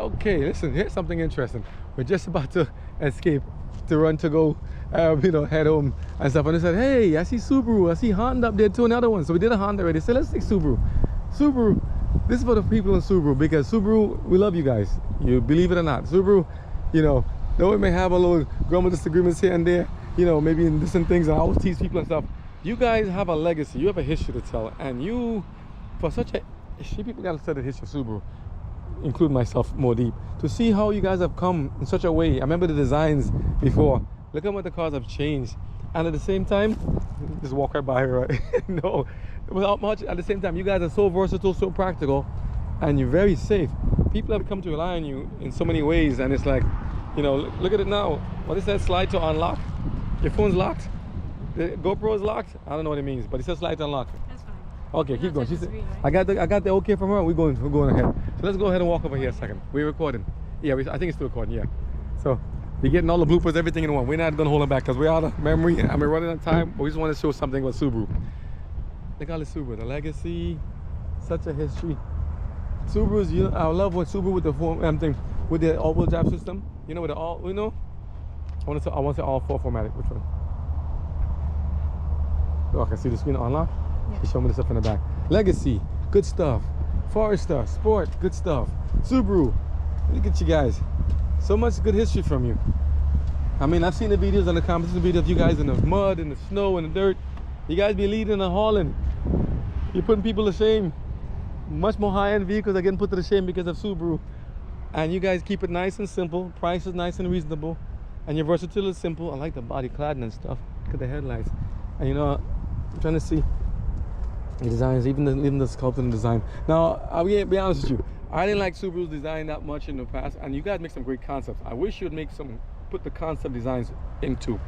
Okay, listen, here's something interesting. We're just about to escape, to run to go, you know, head home and stuff. And they said, hey, I see Subaru, I see Honda up there too, another one. So we did a Honda already. So let's take Subaru. Subaru, this is for the people in Subaru, because Subaru, we love you guys. You believe it or not. Subaru, you know, though we may have a little grumble disagreements here and there, you know, maybe in different things, and I always tease people and stuff. You guys have a legacy, you have a history to tell, and you, for such a, people gotta study the history of Subaru, include myself more deep, to see how you guys have come in such a way. I remember the designs before. Look at what the cars have changed, and at the same time, just walk right by here, right? No, without much. At the same time, you guys are so versatile, so practical, and you're very safe. People have come to rely on you in so many ways, and it's like, you know, look at it now. What is that? Slide to unlock. Your phone's locked. The GoPro is locked. I don't know what it means, but it says slide to unlock. That's fine. Okay, keep going. She said, I got the okay from her. We're going ahead. So let's go ahead and walk over here a second. We're recording. Yeah, I think it's still recording. Yeah. So you're getting all the bloopers, everything in one. We're not gonna hold them back because we're out of memory and we're running out of time. But we just want to show something with Subaru. Look at the Subaru, the legacy, such a history. Subarus, you know, I love what Subaru with the thing, with the all-wheel drive system. You know, with the all, you know. I want to say all 4-4matic. Which one? Oh, I can see the screen unlock. Yeah. She's showing me the stuff in the back. Legacy, good stuff. Forester, Sport, good stuff. Subaru, look at you guys. So much good history from you. I mean, I've seen the videos and the competition videos of you guys in the mud, in the snow, in the dirt. You guys be leading and hauling. You're putting people to shame. Much more high-end vehicles are getting put to the shame because of Subaru. And you guys keep it nice and simple. Price is nice and reasonable. And your versatility is simple. I like the body cladding and stuff. Look at the headlights. And you know, I'm trying to see the designs, even the sculpting and design. Now, I'll be honest with you. I didn't like Subaru's design that much in the past, and you guys make some great concepts. I wish you would make put the concept designs into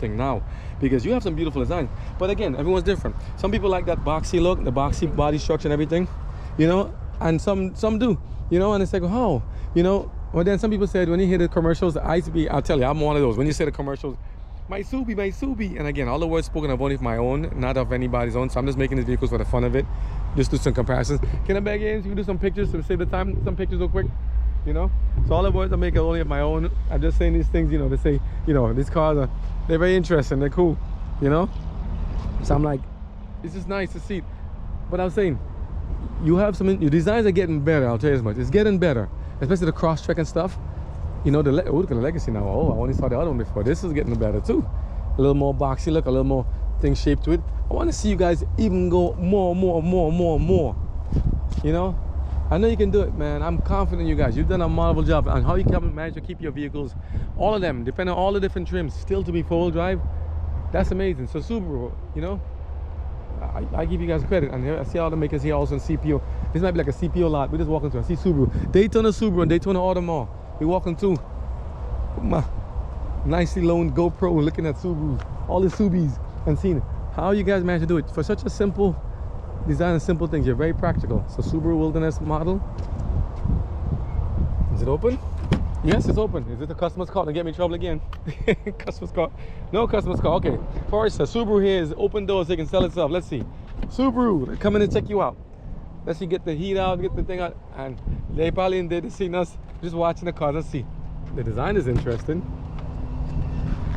thing now, because you have some beautiful designs. But again, everyone's different. Some people like that boxy look, the boxy body structure and everything, you know, and some do, you know, and it's like, oh, you know. Well, then some people said when you hear the commercials, I'll tell you, I'm one of those. When you say the commercials, my Subi, and again, all the words spoken of only of my own, not of anybody's own. So I'm just making these vehicles for the fun of it. Just do some comparisons. Can I beg you? You can do some pictures to save the time. Some pictures real quick, you know. So all the words I make are only of my own. I'm just saying these things, you know. They say, you know, these cars they're very interesting. They're cool, you know. So I'm like, it's just nice to see. But I'm saying, you have some. Your designs are getting better. I'll tell you as much. It's getting better, especially the cross-track and stuff. You know, look at the Legacy now. Oh, I only saw the other one before. This is getting better too. A little more boxy look, a little more thing shaped to it. I want to see you guys even go more. You know, I know you can do it, man. I'm confident in you guys. You've done a marvelable job. And how you can manage to keep your vehicles, all of them, depending on all the different trims, still to be four-wheel drive. That's amazing. So Subaru, you know, I give you guys credit. And here, I see all the makers here also in CPO. This might be like a CPO lot. We're just walking through. I see Subaru, Daytona Subaru, and Daytona Auto Mall. We're walking through my nicely loaned GoPro, looking at Subarus, all the Subis, and seeing how you guys manage to do it for such a simple design and simple things. You're very practical. So Subaru Wilderness model. Is it open? Yes, it's open. Is it the customer's call? Don't get me in trouble again. Customer's call. No customer's call. Okay. Forester, Subaru here is open doors so it can sell itself. Let's see. Subaru, they're coming to check you out. Let's see, get the heat out, get the thing out, and they probably in there to see us just watching the cars. Let's see. The design is interesting.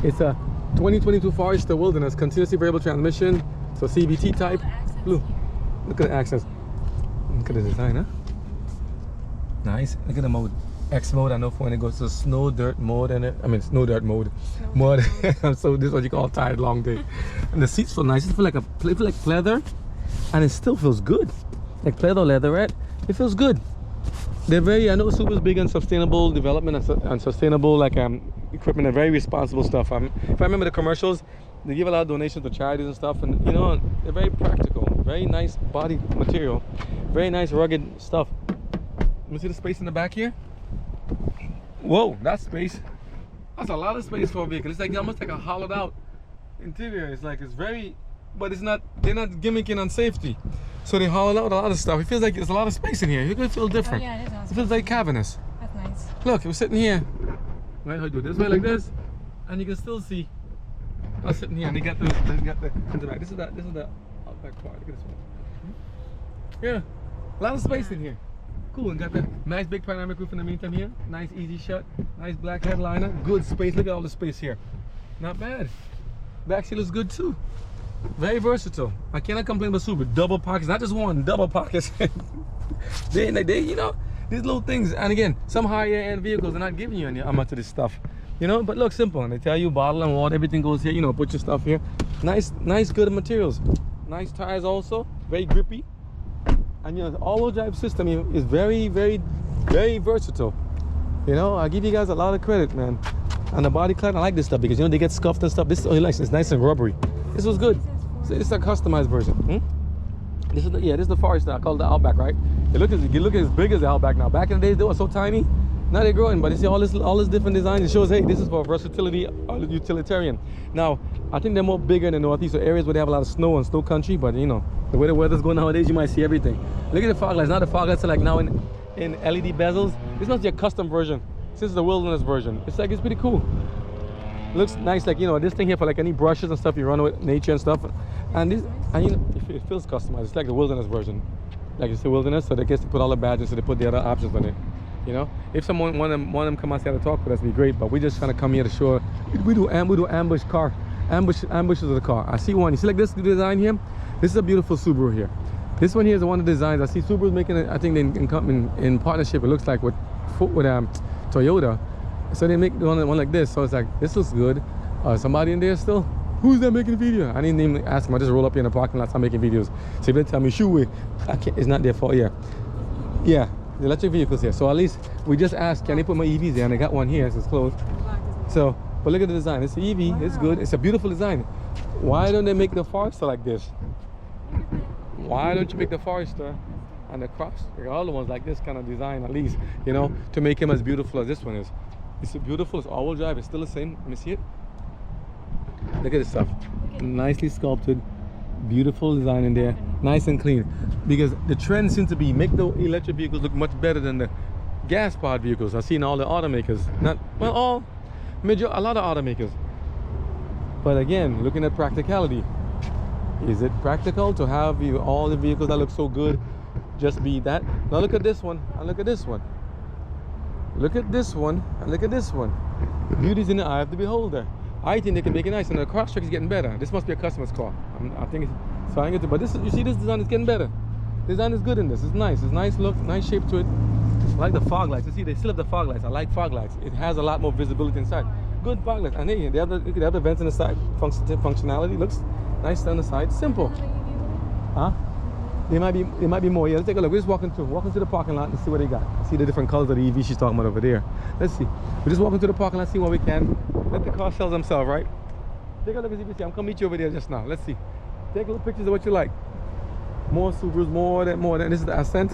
It's a 2022 Forester Wilderness, continuously variable transmission, so CVT type. Blue. Look at the accents. Look at the design, huh? Nice. Look at the mode. X mode. I know for when it goes to snow dirt mode, and snow dirt mode. Mud. So this is what you call tired long day. And the seats feel nice. It feel like leather, and it still feels good. Like pleather leatherette. It feels good. They're very, I know Subaru's big on sustainable development and sustainable equipment and very responsible stuff. If I remember the commercials, they give a lot of donations to charities and stuff, and you know, they're very practical, very nice body material, very nice rugged stuff. Let me see the space in the back here. Whoa, that's space. That's a lot of space for a vehicle. It's like almost like a hollowed out interior. It's like, it's very, but it's not, they're not gimmicking on safety. So they hollowed out a lot of stuff. It feels like there's a lot of space in here. You're gonna feel different. Oh, yeah, it is. It feels like cavernous. That's nice. Look, we're sitting here. Right, I do it this way like this, and you can still see us sitting here. And they got the back. This is the outback part. Look at this one. Yeah, a lot of space in here. cool. And got the nice big panoramic roof in the meantime here. Nice easy shut. Nice black headliner. Good space. Look at all the space here. Not bad. Back seat looks good too. Very versatile. I cannot complain about Subaru. Double pockets, not just one, double pockets. they, you know, these little things. And again, some higher end vehicles are not giving you any much of this stuff. You know, but look simple. And they tell you bottle and water, everything goes here. You know, put your stuff here. Nice, good materials. Nice tires also. Very grippy. And you know, the all-wheel drive system is very, very, very versatile. You know, I give you guys a lot of credit, man. And the body clad, I like this stuff because you know they get scuffed and stuff. This it's nice and rubbery. This was good. So it's a customized version. This is the Forester. I call it the Outback, right? It look as big as the Outback now. Back in the days they were so tiny. Now they're growing, but you see all this different design. It shows, hey, this is for versatility, utilitarian. Now, I think they're more bigger in the Northeast, so areas where they have a lot of snow and snow country. But you know, the way the weather's going nowadays, you might see everything. Look at the fog lights. Now the fog lights are like now in LED bezels. This must be a custom version. This is the wilderness version. It's pretty cool. Looks nice, like you know, this thing here for like any brushes and stuff you run with nature and stuff. And you know, it feels customized. It's like the wilderness version, like it's the wilderness. So they guess they put all the badges, so they put the other options on it. You know, if someone one of them come out here to talk with us, it'd be great. But we just kind of come here to show. We do ambushes of the car. I see one. You see like this design here. This is a beautiful Subaru here. This one here is one of the designs. I see Subaru's making it. I think in partnership. It looks like with Toyota. So they make one like this. So it's like this looks good. Somebody in there still. Who's that making a video? I didn't even ask him. I just roll up here in the parking lot. I'm making videos. So if they tell me shoot it, it's not their fault. Yeah. The electric vehicles here. So at least we just asked, can they put my EVs there? And they got one here, so it's closed. So, but look at the design. It's an EV. Wow. It's good. It's a beautiful design. Why don't they make the Forester like this? Why don't you make the Forester and the Cross, all the ones like this kind of design at least, you know, to make him as beautiful as this one is. It's beautiful. It's all-wheel drive. It's still the same. Let me see it. Look at this stuff. Nicely sculpted. Beautiful design in there. Nice and clean. Because the trend seems to be make the electric vehicles look much better than the gas-powered vehicles. I've seen all the automakers. A lot of automakers. But again, looking at practicality. Is it practical to have all the vehicles that look so good just be that? Now look at this one and look at this one. Look at this one and look at this one. Beauty's in the eye of the beholder. I think they can make it nice, and the Crosstrek is getting better. This must be a customer's car. I think it's trying it, but you see this design is getting better. Design is good in this. It's nice. It's nice look, nice shape to it. I like the fog lights. You see, they still have the fog lights. I like fog lights. It has a lot more visibility inside. Good fog lights, and they have the vents on the side. Functionality looks nice on the side. Simple. Huh? There might be more. Yeah, let's take a look. We're just walking to the parking lot and see what they got. See the different colors of the EV she's talking about over there. Let's see. We're just walking to the parking lot, see what we can. Let the car sell themselves, right? Take a look and see. I'm gonna meet you over there just now. Let's see. Take a look pictures of what you like. More Subarus, more than. This is the Ascent.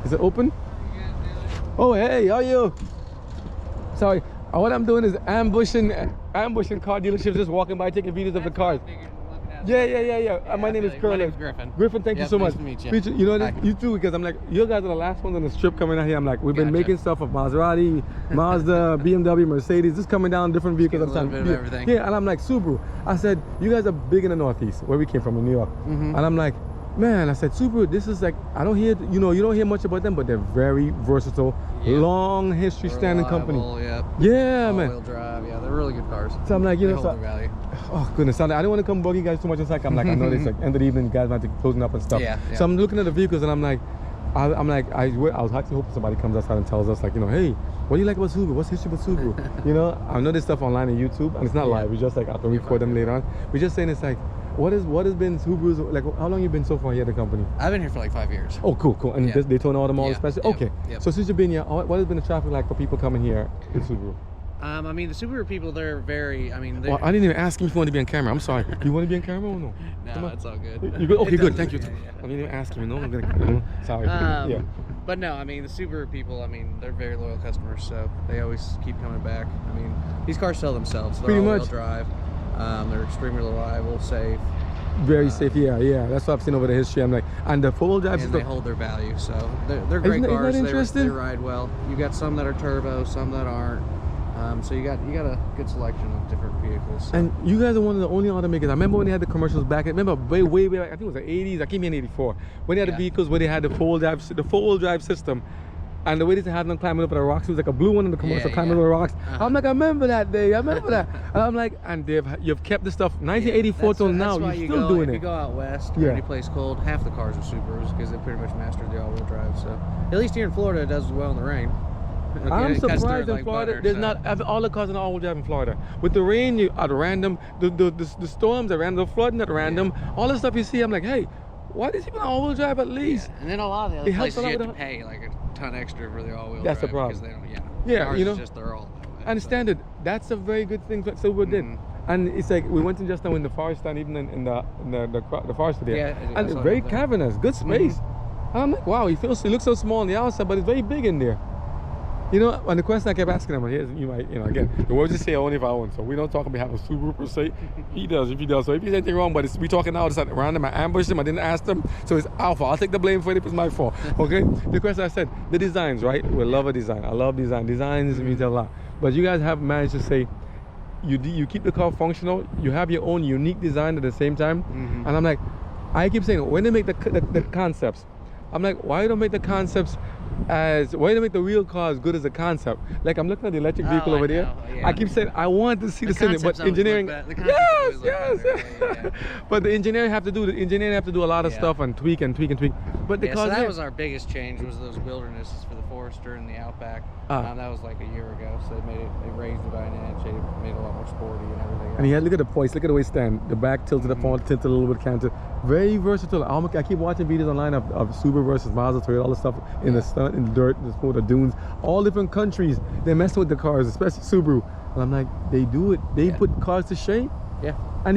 Is it open? Oh, hey, how are you? Sorry. What I'm doing is ambushing car dealerships, just walking by, taking videos of the cars. Yeah. My name is Curly. My name is Griffin. Griffin, thank you so much. Nice to meet you. You know, you too, because I'm like, you guys are the last ones on the strip coming out here. I'm like, we've been making stuff of Maserati, Mazda, BMW, Mercedes, just coming down different vehicles at the time. A little bit of everything. Yeah, and I'm like, Subaru. I said, you guys are big in the Northeast, where we came from in New York. And I'm like, man, I said, Subaru, this is like, I don't hear, you don't hear much about them, but they're very versatile, long history, standing company. Yeah, man. All-wheel drive, yeah, they're really good cars. So I'm like, they hold their value. Oh goodness, I don't want to come bug you guys too much. It's like I'm like, I know it's like end of the evening, you guys might be closing up and stuff. Yeah. So I'm looking at the vehicles and I'm like, I was actually hoping somebody comes outside and tells us like, hey, what do you like about Subaru? What's history about Subaru? I know this stuff online on YouTube, and it's not live. We just like after we record them later on. We're just saying it's like, what has been Subaru's like? How long you been so far here at the company? I've been here for like 5 years. Oh, cool. And this Daytona Auto Mall especially. Okay. Yep. So since you've been here, what has been the traffic like for people coming here in Subaru? I mean, the Subaru people, they're very, I mean, I didn't even ask him if you want to be on camera. I'm sorry. You want to be on camera or no? No, it's all good. You good? Okay, good. Thank you. Yeah. I didn't even ask him. No, I'm gonna. Sorry. Yeah. But no, I mean, the Subaru people, I mean, they're very loyal customers, so they always keep coming back. I mean, these cars sell themselves. They're all-wheel drive. They're extremely reliable, safe. Very safe, yeah. That's what I've seen over the history. I'm like, and the four-wheel drive and they hold their value, so they're great cars. Isn't that interesting? They ride well. You got some that are turbo, some that aren't. So you got a good selection of different vehicles. So. And you guys are one of the only automakers. I remember when they had the commercials back. I remember way back. I think it was the 80s. I came in '84 when they had the vehicles where they had the four-wheel drive system. And the way they had them climbing up the rocks, it was like a blue one in the commercial climbing up the rocks. I'm like, I remember that day. I remember that. And I'm like, and you've kept the stuff 1984 till now. You're still doing it. If you go out west or any place cold, half the cars are Subarus because they pretty much mastered the all-wheel drive. So at least here in Florida, it does well in the rain. Okay, I'm surprised in Florida, there's not all the cars in all-wheel drive in Florida. With the rain, you at random, the storms are random, the flooding at random, all the stuff you see, I'm like, hey, why does people all-wheel drive at least? And then a lot of the other places you have to pay like a ton extra for the all-wheel drive. That's the problem. Because they don't, you know, just they're all that way, I understand it. That's a very good thing that Silver did. And it's like we went in just now in the forest and even in the forest there. And it's very cavernous, good space. And I'm like, wow, it looks so small on the outside, but it's very big in there. You know, and the question I kept asking him, again, the words just say only if I own. So we don't talk on behalf of Subaru per se. He does if he does. So if he says anything wrong, but we talking now, it's at random. I ambushed him. I didn't ask him. So it's Alpha. I'll take the blame for it if it's my fault. Okay. The question I said, the designs, right? We love a design. I love design. Designs means a lot. But you guys have managed to say you keep the car functional. You have your own unique design at the same time. And I'm like, I keep saying when they make the concepts, I'm like, why don't make the concepts why don't make the real car as good as the concept? Like I'm looking at the electric vehicle over there. I keep saying I want to see the synergy, but engineering. Yes. But the engineering have to do a lot of stuff and tweak. But the so that was our biggest change was those wildernesses for the Forester and the Outback. That was like a year ago. So they raised it by an inch. They made it a lot more sporty and everything else. And look at the poise, look at the way it stand. The back tilted, the front tilted a little bit canted. Very versatile. I keep watching videos online of Subaru versus Mazda, Toyota, all the stuff in the sun, in the dirt, the dunes, all different countries. They mess with the cars, especially Subaru. And I'm like, they do it. They put cars to shame. Yeah. And even